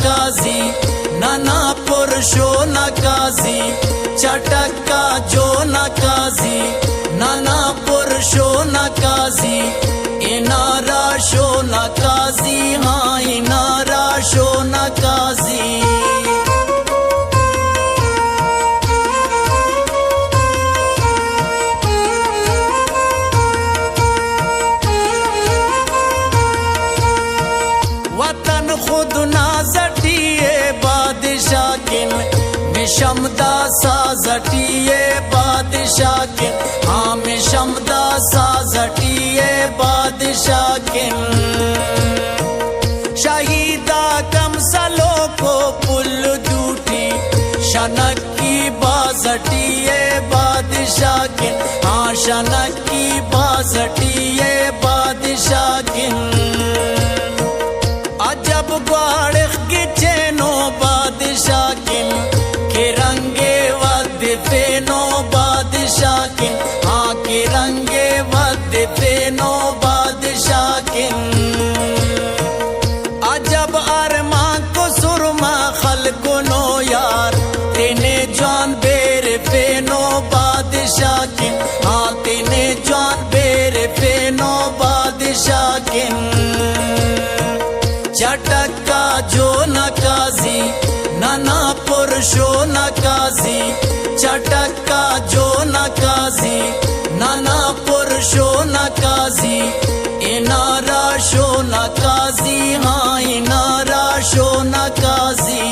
نکازی نانا پرشو نکازی چٹک کا جو نکازی نانا پرشو نکازی انارا شو نکازی ہاں انارا شو نکازی وطن خود نازٹیے بادشاہ کن میں شمدہ سازٹیے بادشاہ کن ہاں میں شمدہ سازٹیے بادشاہ کن شہیدہ کم سلو کو پل جھوٹی شنک کی بازٹیے بادشاہ کن ہاں شنک کی بازٹیے بادشاہ کن عجب گواڑخ کی چینو بادشاہ کن کہ رنگے ود فینو بادشاہ کن ہاں کہ رنگے ود فینو بادشاہ کن عجب ارمان کو سرما خلق نو یار تینے جان بیر فینو بادشاہ کن ہاں تینے جان بیر فینو بادشاہ کن چٹک کا جو نکازی نانا پرشو نکازی چٹک کا جو نکازی نانا پرشو نکازی انارا شو نکازی ہاں انارا شو نکازی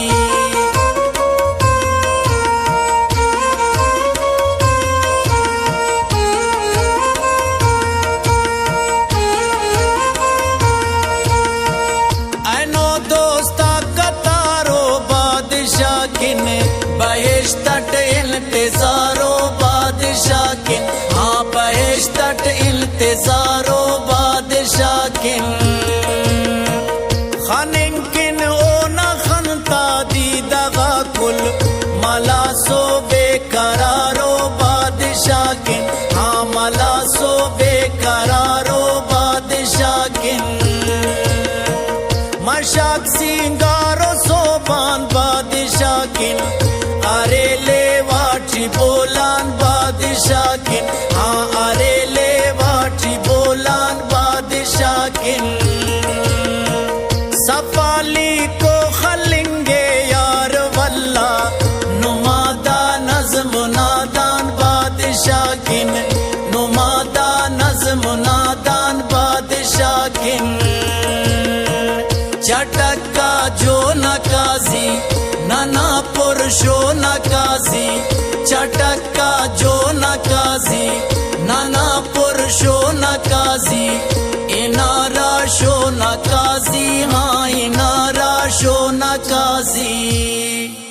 بہشتٹ انتظارو بادشاہ کن ہاں بہشتٹ انتظارو بادشاہ کن خنن کن او نہ خنتا دیدگا کل ملا سو بے قرارو بادشاہ کن ہاں ملا سو بے قرارو بادشاہ کن مشاک سنگارو صوبان بادشاہ کن ارے لے واٹھی بولان بادشاہ کن ہاں ارے لے واٹھی بولان بادشاہ کن سفالی کو خلنگے یار واللہ نمادہ نظم نادان بادشاہ کن نمادہ نظم نادان بادشاہ کن چٹک کا جو نکازی نانا پرشو نکازی چٹک کا جو نکازی نانا پرشو نکازی انارا شو نکازی ہاں انارا شو نکازی